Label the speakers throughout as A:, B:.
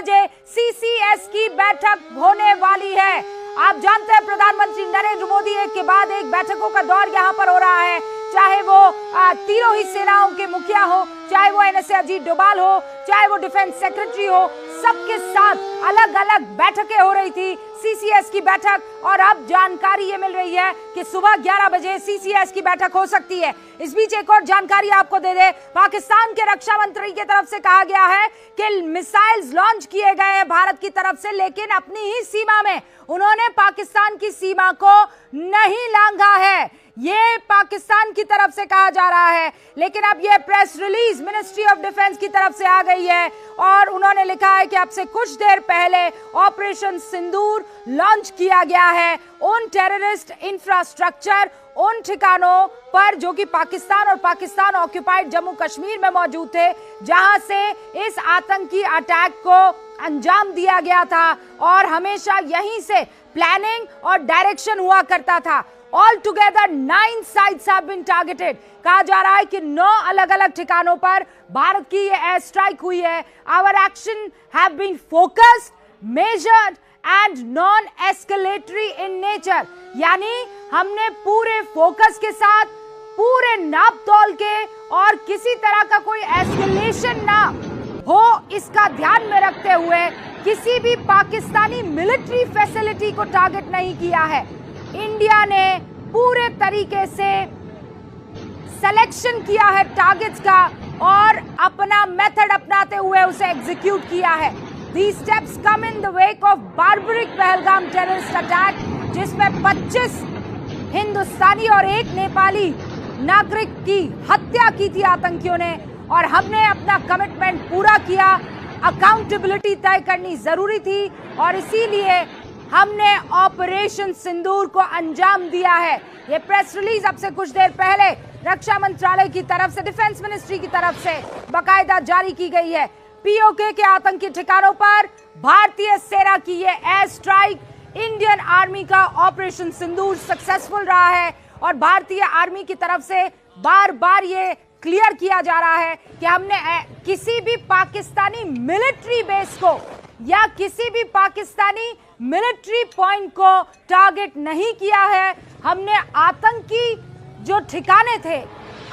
A: बजे सीसीएस की बैठक होने वाली है। आप जानते हैं प्रधानमंत्री नरेंद्र मोदी एक के बाद एक बैठकों का दौर यहां पर हो रहा है, चाहे वो तीनों ही सेनाओं के मुखिया हो, चाहे वो एनएसए अजीत डोभाल हो, चाहे वो डिफेंस सेक्रेटरी हो, सबके साथ अलग अलग बैठकें हो रही थी, सीसीएस की बैठक। और अब जानकारी ये मिल रही है कि सुबह 11 बजे सीसीएस की बैठक हो सकती है। इस बीच एक और जानकारी आपको दे दे, पाकिस्तान के रक्षा मंत्री की तरफ से कहा गया है कि मिसाइल्स लॉन्च किए गए हैं भारत की तरफ से, लेकिन अपनी ही सीमा में। उन्होंने पाकिस्तान की सीमा को नहीं लांघा है, ये पाकिस्तान की तरफ से कहा जा रहा है। लेकिन अब ये press release ministry of defence की तरफ से आ गई है और उन्होंने लिखा है कि अब से कुछ देर पहले ऑपरेशन सिंदूर लॉन्च किया गया है उन टेररिस्ट इंफ्रास्ट्रक्चर, उन ठिकानों पर जो कि पाकिस्तान और पाकिस्तान ऑक्युपाइड जम्मू कश्मीर में मौजूद थे, जहां से इस आतंकी अटैक को अंजाम दिया गया था और हमेशा यहीं से प्लानिंग और डायरेक्शन हुआ करता था। All together 9 sites have been targeted। कहा जा रहा है कि 9 अलग अलग ठिकानों पर भारत की ये एयर स्ट्राइक हुई है। Our action have been focused, measured and non-escalatory in nature। यानी हमने पूरे फोकस के साथ, पूरे नाप तोल के और किसी तरह का कोई एस्केलेशन ना हो इसका ध्यान में रखते हुए किसी भी पाकिस्तानी मिलिट्री फैसिलिटी को टारगेट नहीं किया है। इंडिया ने पूरे तरीके से सिलेक्शन किया है टारगेट्स का और अपना मेथड अपनाते हुए उसे एग्जीक्यूट किया है। These steps come in the wake of barbaric Pahalgam terrorist attack, जिसमें 25 हिंदुस्तानी और एक नेपाली नागरिक की हत्या की थी आतंकियों ने। और हमने अपना कमिटमेंट पूरा किया, अकाउंटेबिलिटी तय करनी जरूरी थी और इसीलिए हमने ऑपरेशन सिंदूर को अंजाम दिया है। ये प्रेस रिलीज अब से कुछ देर पहले रक्षा मंत्रालय की तरफ से, डिफेंस मिनिस्ट्री की तरफ से बाकायदा जारी की गई है। पीओके के आतंकी ठिकानों पर भारतीय सेना की ये एयर स्ट्राइक, इंडियन आर्मी का ऑपरेशन सिंदूर सक्सेसफुल रहा है और भारतीय आर्मी की तरफ से बार बार ये क्लियर किया जा रहा है कि हमने किसी भी पाकिस्तानी मिलिट्री बेस को या किसी भी पाकिस्तानी मिलिट्री पॉइंट को टारगेट नहीं किया है। हमने आतंकी जो ठिकाने थे,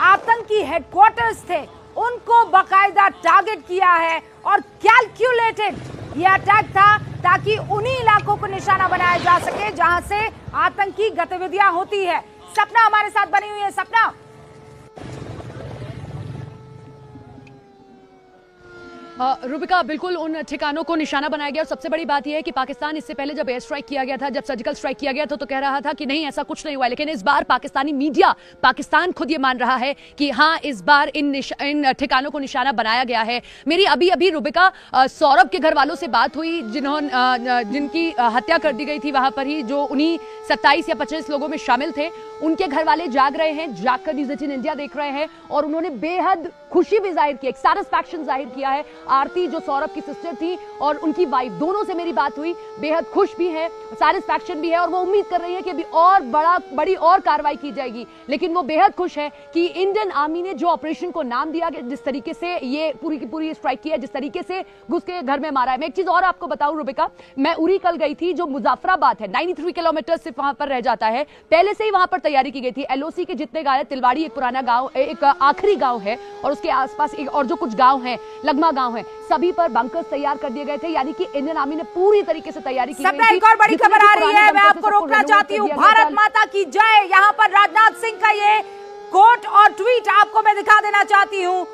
A: आतंकी हेडक्वार्टर्स थे, उनको बाकायदा टारगेट किया है और कैलकुलेटेड ये अटैक था ताकि उन्हीं इलाकों को निशाना बनाया जा सके जहां से आतंकी गतिविधियां होती है। सपना हमारे साथ बनी हुई है। सपना,
B: रुबिका, बिल्कुल उन ठिकानों को निशाना बनाया गया और सबसे बड़ी बात यह है कि पाकिस्तान इससे पहले जब एयर स्ट्राइक किया गया था, जब सर्जिकल स्ट्राइक किया गया था, तो कह रहा था कि नहीं ऐसा कुछ नहीं हुआ। लेकिन इस बार पाकिस्तानी मीडिया, पाकिस्तान खुद ये मान रहा है कि हाँ इस बार इन ठिकानों को निशाना बनाया गया है। मेरी अभी अभी रुबिका सौरभ के घर वालों से बात हुई जिनकी हत्या कर दी गई थी वहां पर ही, जो उन्हीं 27 या 25 लोगों में शामिल थे। उनके घर वाले जाग रहे हैं, जागकर न्यूज़ 18 इंडिया देख रहे हैं और उन्होंने बेहद खुशी भी जाहिर की, एक सैटिस्फैक्शन जाहिर किया है। आरती जो सौरभ की सिस्टर थी और उनकी वाइफ, दोनों से मेरी बात हुई, बेहद खुश भी है, सैटिस्फैक्शन भी है और वो उम्मीद कर रही है कि अभी और बड़ी और कार्रवाई की जाएगी। लेकिन वो बेहद खुश है कि इंडियन आर्मी ने जो ऑपरेशन को नाम दिया, जिस तरीके से ये पूरी की पूरी स्ट्राइक किया, जिस तरीके से घुस के घर में मारा है। मैं एक चीज और आपको बताऊं रुबिका, मैं उरी कल गई थी, जो मुजफ्फराबाद है, 93 किलोमीटर सिर्फ वहां पर रह जाता है। पहले से ही वहां पर तैयारी की गई थी। एलओसी के जितने गांव है, तिलवाड़ी एक पुराना गांव, एक आखिरी गांव है और उसके आसपास एक और जो कुछ गांव है, लगमा गांव है, सभी पर बंकर्स तैयार कर दिए गए थे। यानी कि इंडियन आर्मी ने पूरी तरीके से तैयारी की थी।
A: एक और बड़ी खबर आ रही है, मैं आपको रोकना चाहती हूँ। भारत माता की जय, यहाँ पर राजनाथ सिंह का ये कोट और ट्वीट आपको मैं दिखा देना चाहती हूँ।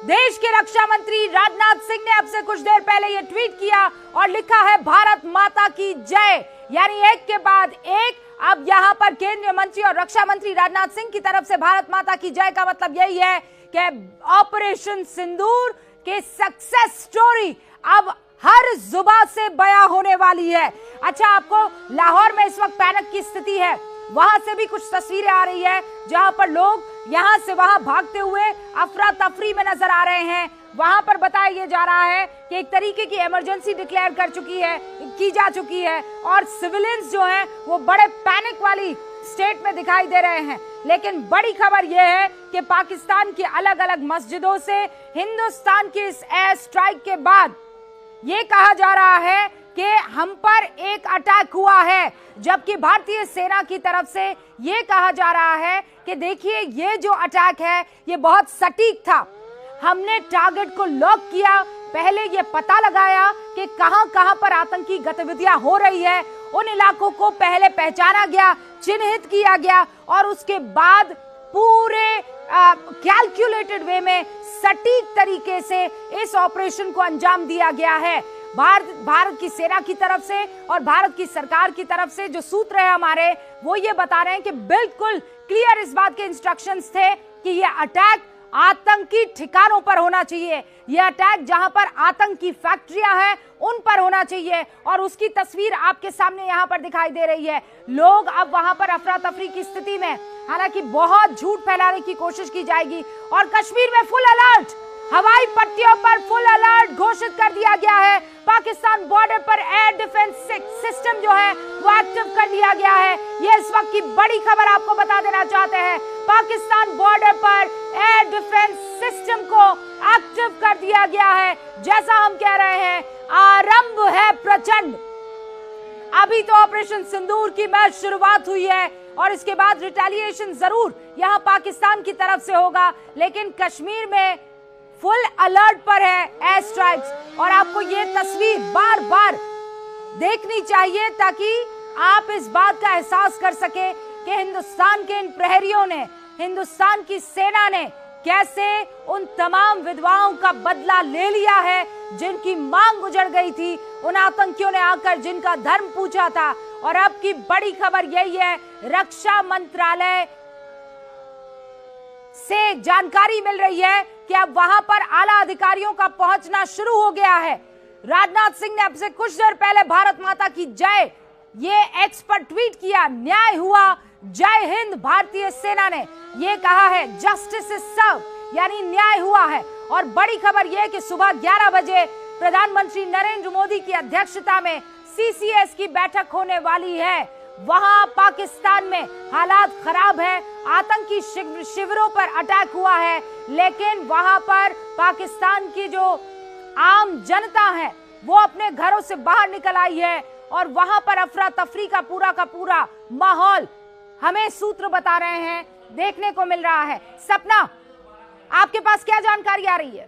A: देश के रक्षा मंत्री राजनाथ सिंह ने अब से कुछ देर पहले ये ट्वीट किया और लिखा है भारत माता की जय। यानी एक के बाद एक अब यहाँ पर केंद्रीय मंत्री और रक्षा मंत्री राजनाथ सिंह की तरफ से भारत माता की जय का मतलब यही है कि ऑपरेशन सिंदूर के सक्सेस स्टोरी अब हर जुबान से बयां होने वाली है। अच्छा, आपको लाहौर में इस वक्त पैनिक की स्थिति है, वहां से भी कुछ तस्वीरें आ रही है जहां पर लोग यहां से वहां भागते हुए अफरा तफरी में नजर आ रहे हैं। वहां पर बताया जा रहा है कि एक तरीके की इमरजेंसी डिक्लेयर की जा चुकी है और सिविलियंस जो हैं वो बड़े पैनिक वाली स्टेट में दिखाई दे रहे हैं। लेकिन बड़ी खबर यह है कि पाकिस्तान की अलग अलग मस्जिदों से हिंदुस्तान की इस एयर स्ट्राइक के बाद ये कहा जा रहा है कि हम पर एक अटैक हुआ है, जबकि भारतीय सेना की तरफ से ये कहा जा रहा है कि देखिए ये जो अटैक है ये बहुत सटीक था, हमने टारगेट को लॉक किया, पहले ये पता लगाया कि कहां कहां पर आतंकी गतिविधियां हो रही है, उन इलाकों को पहले पहचाना गया, चिन्हित किया गया और उसके बाद पूरे कैलकुलेटेड वे में सटीक तरीके से इस ऑपरेशन को अंजाम दिया गया है। भारत की सेना की तरफ से और भारत की सरकार की तरफ से जो सूत्र है हमारे, वो ये बता रहे हैं कि बिल्कुल क्लियर इस बात के इंस्ट्रक्शंस थे कि ये अटैक आतंकी ठिकानों पर होना चाहिए, यह अटैक जहां पर आतंकी फैक्ट्रियां हैं उन पर होना चाहिए। और उसकी तस्वीर आपके सामने यहां पर दिखाई दे रही है। लोग अब वहां पर अफरा तफरी की स्थिति में, हालांकि बहुत झूठ फैलाने की कोशिश की जाएगी और कश्मीर में फुल अलर्ट, हवाई पट्टियों पर फुल अलर्ट घोषित कर दिया गया है। पाकिस्तान बॉर्डर पर एयर डिफेंस सिस्टम जो है वो एक्टिव कर दिया गया है। ये इस वक्त की बड़ी खबर आपको बता देना चाहते हैं, पाकिस्तान बॉर्डर पर एयर डिफेंस सिस्टम को एक्टिव कर दिया गया है। जैसा हम कह रहे हैं, आरंभ है प्रचंड। अभी तो ऑपरेशन सिंदूर की महज शुरुआत हुई है और इसके बाद रिटेलिएशन जरूर यहां पाकिस्तान की तरफ से होगा, लेकिन कश्मीर में फुल अलर्ट पर है एयर स्ट्राइक्स। और आपको ये तस्वीर बार बार देखनी चाहिए ताकि आप इस बात का एहसास कर सके कि हिंदुस्तान के इन प्रहरियों ने, हिंदुस्तान की सेना ने कैसे उन तमाम विधवाओं का बदला ले लिया है जिनकी मांग उजड़ गई थी, उन आतंकियों ने आकर जिनका धर्म पूछा था। और अब की बड़ी खबर यही है, रक्षा मंत्रालय से जानकारी मिल रही है कि अब वहां पर आला अधिकारियों का पहुंचना शुरू हो गया है। राजनाथ सिंह ने अब से कुछ देर पहले भारत माता की जय ये एक्स पर ट्वीट किया, न्याय हुआ, जय हिंद। भारतीय सेना ने ये कहा है जस्टिस इज सर्व, यानी न्याय हुआ है। और बड़ी खबर यह कि सुबह 11 बजे प्रधानमंत्री नरेंद्र मोदी की अध्यक्षता में सीसीएस की बैठक होने वाली है। वहां पाकिस्तान में हालात खराब है, आतंकी शिविरों पर अटैक हुआ है, लेकिन वहां पर पाकिस्तान की जो आम जनता है वो अपने घरों से बाहर निकल आई है और वहां पर अफरा तफरी का पूरा माहौल हमें सूत्र बता रहे हैं देखने को मिल रहा है। सपना, आपके पास क्या जानकारी आ रही है?